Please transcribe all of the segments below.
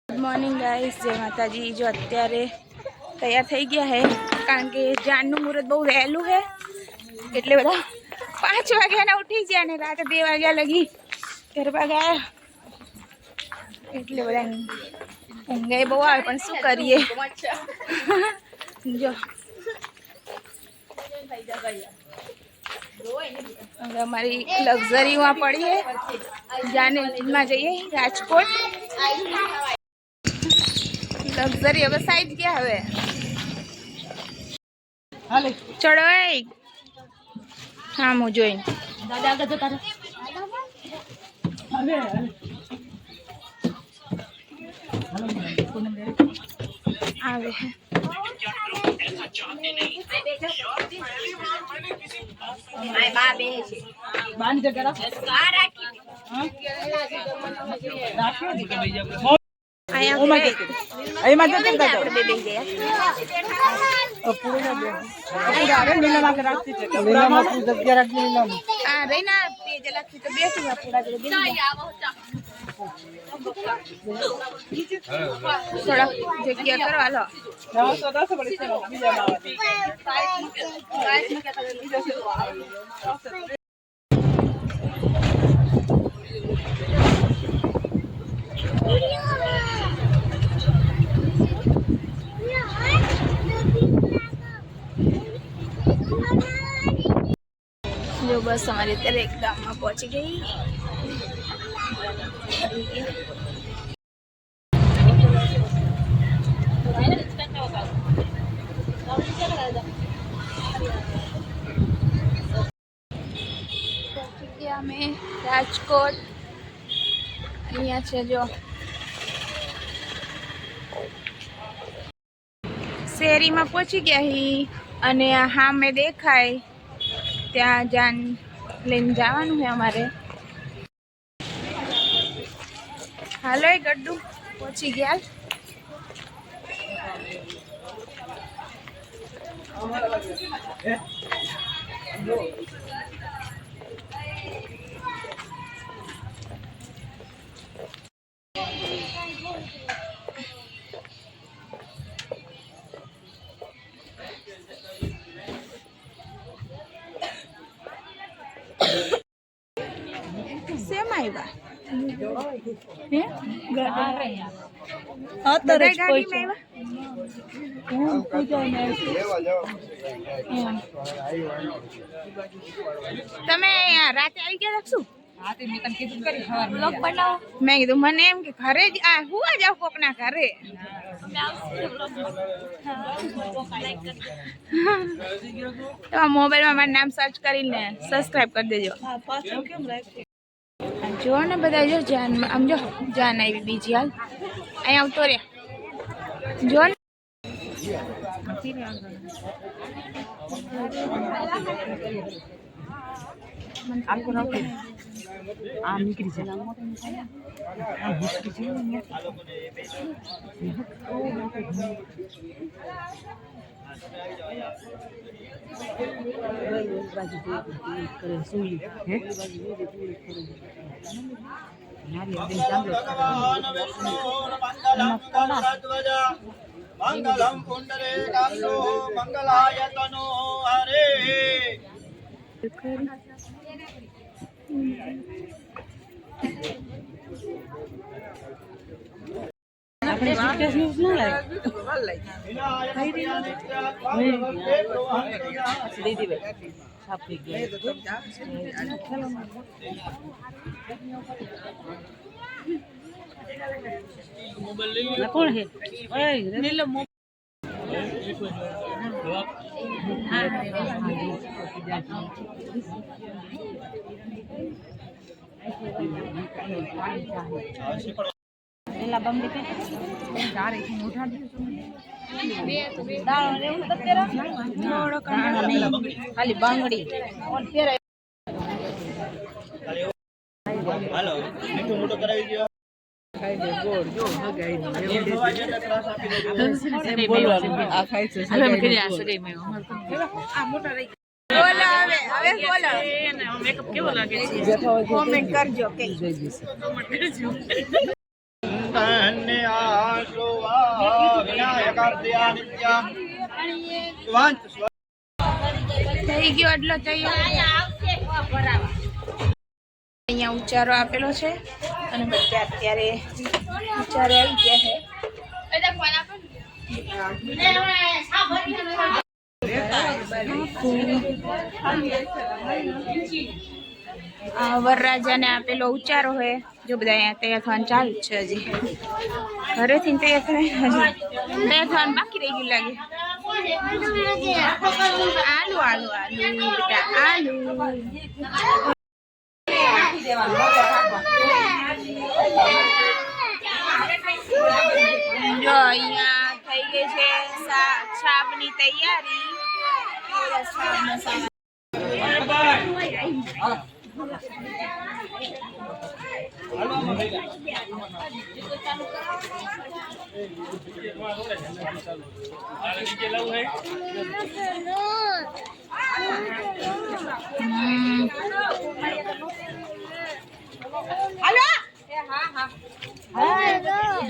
Good morning guys, जय माताजी। जो अत्यारे तैयार થઈ ગયા है કારણ કે જાનનું મુહૂર્ત બહુ વહેલું है એટલે બધા 5 વાગ્યાના ઉઠી ગયા ને રાતે 2 વાગ્યા લગી ગરબા ગાયા એટલે બધા ઊંઘાઈ બહુ આવે પણ શું કરીએ। જો हमारी लग्जरी वहाँ पड़ी है, जाने में जाइए राजकोट। लग्जरी હવે સાઈડ ગયા હવે ચડો હા હું જોઈ દાદા આગળ જતા આવે થોડા જગ્યા કરો હાલો। जो बस हमारे तरह एक गाँव में पहुंच गई। में राजकोट अहिया छे जो શેરી में पहुंची गया ही अने हाँ में देखाय त्या जान लईने जावानुं है अमारे। हालो गड्डू पहुंची गया। सेम आया गाड़ी में तमे राते आई गया रखशु मैं कीधु मने एम के घरे हुआ जाओ कोकना घरे तो मोबाइल में नाम सर्च करीने सब्सक्राइब कर देजो। जो ने बधा जो जान आम जो जान आई बीजी हाल अँ आवतो रे जो मंगलम पुंडरे कांतो मंगलाय तनो हरे। अपने सूटकेस में उसने दीदी भाई सब ठीक है मोबाइल कौन है ले लो खाली बांगड़ी हेलो मीठो मोटो करावी दियो खाई दे गोड़ जो हगाई ने बोलવાનું આ ખાઈ છે હાલો મે કરી આ સગાઈ મે આ મોટા રહી બોલો હવે બોલો એને મેકઅપ કેવો લાગે છે કોમેન્ટ કરજો કે ધન્ય આ થઈ ગયો એટલો તૈયાર. અહીંયા ઉચ્ચારો આપેલો છે અને બધા અત્યારે ઉચ્ચારો આવી ગયા છે. વરરાજાને આપેલો ઉચ્ચારો હોય. જો બધા અહીંયા તૈયાર થવાનું ચાલુ જ છે. હજી ઘરેથી તૈયાર થાય, તૈયાર થવાનું બાકી રહી ગયું લાગે. આલુ આલુ આલુ બેટા આલુ. જો અહીંયા થઈ ગઈ છે છાપની તૈયારી.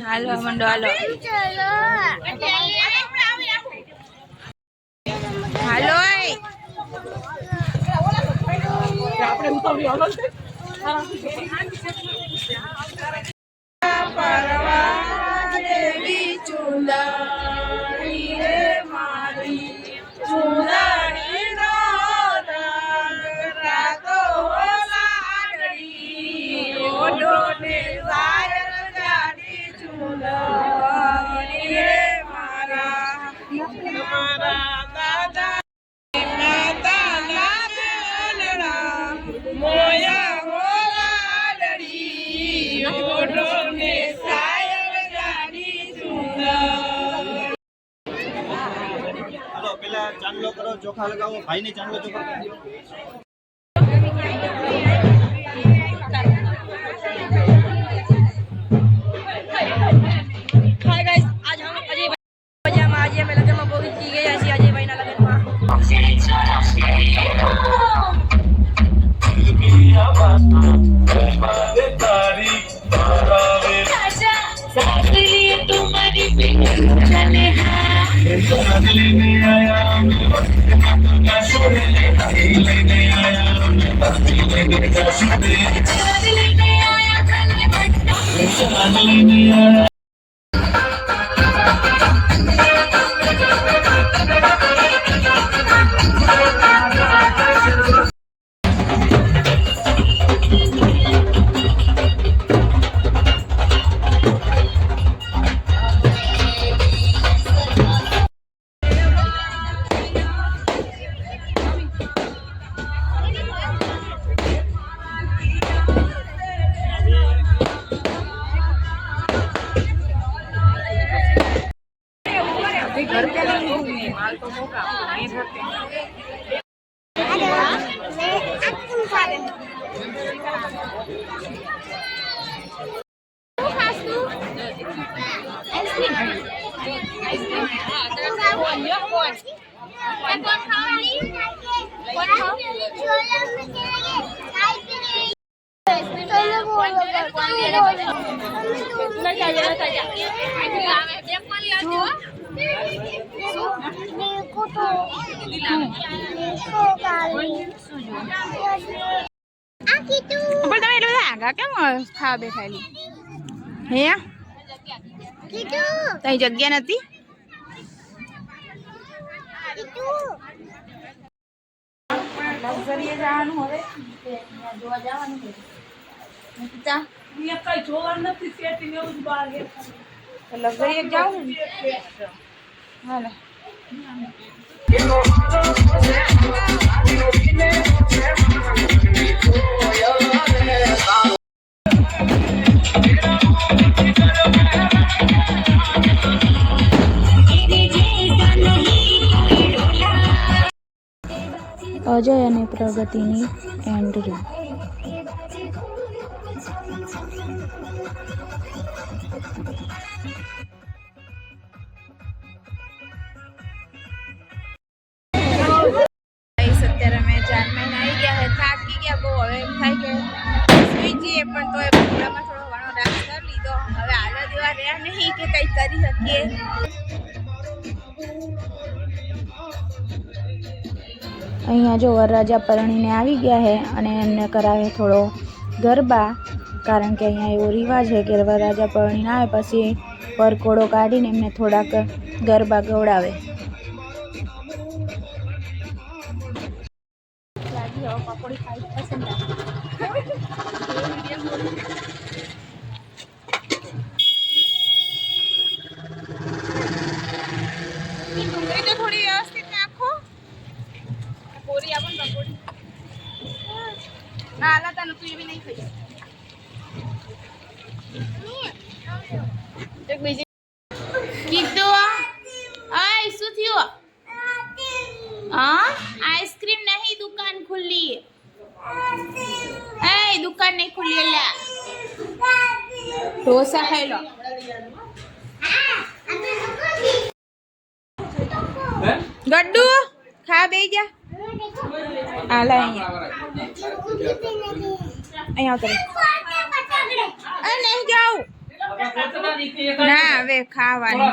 હાલો મંડો હાલો હાલો. દેવી ચુંદડી રે મારી ચુંદડી નો રંગ રાતો લાડડી ઓઢો ને વાયર ગાડી ચુંદડી રે મારા દાદા માતા ના બેનડા મોયા હોલાડડી ઓઢો ને ચાંદલો કરો, ચોખા લગાવો, ભાઈને ચાંદલો ચોખા. हाय गाइस, आज हम अजय भाई में आज मैं लगन में बहुत की गई ऐसी अजय भाई ना लगन में तुम्हारी चले घर पे नहीं माल तो मौका नहीं भरते કેમ ખાવા બેઠાયેલી હે તઈ જગ્યા નથી. લક્ઝરીએ જવાનું હવે જોવા જવાનું છે. લક્ઝરીએ જાઉં ને હાલે અજય અને પ્રગતિની એન્ટ્રી. અત્યારે અમે 4 મહિના આવી ગયા છે, થાકી ગયા બહુ. હવે એમ થાય કે સુઈ જઈએ, પણ તો પ્રોગ્રામમાં થોડો ઘણો ડાન્સ કરી લીધો. હવે હાલ જેવા રહ્યા નહીં કે કંઈ કરી શકીએ. અહીંયા જો વરરાજા પરણીને આવી ગયા છે અને એમને કરાવે થોડો ગરબા, કારણ કે અહીંયા એવો રિવાજ છે કે વરરાજા પરણીને આવે પછી પરકોડો કાઢીને એમને થોડાક ગરબા ગવડાવે. ડુંગળી તો થોડી વ્યવસ્થિત નાખો. પૂરી આપો ને પકોડી. ના આલા તને તું એવી નહીં ખાઈ. એક બીજી કીધું આય શું થયું? હા આઈસ્ક્રીમ નહીં, દુકાન ખુલ્લી. એ દુકાન નહીં ખુલ્લી એલા. ઢોસા ખાઈ લો. ગડ્ડુ ખા બે જા. આલા અહીંયા આવતો રે. નહીં જાઉં ના હવે ખાવાની.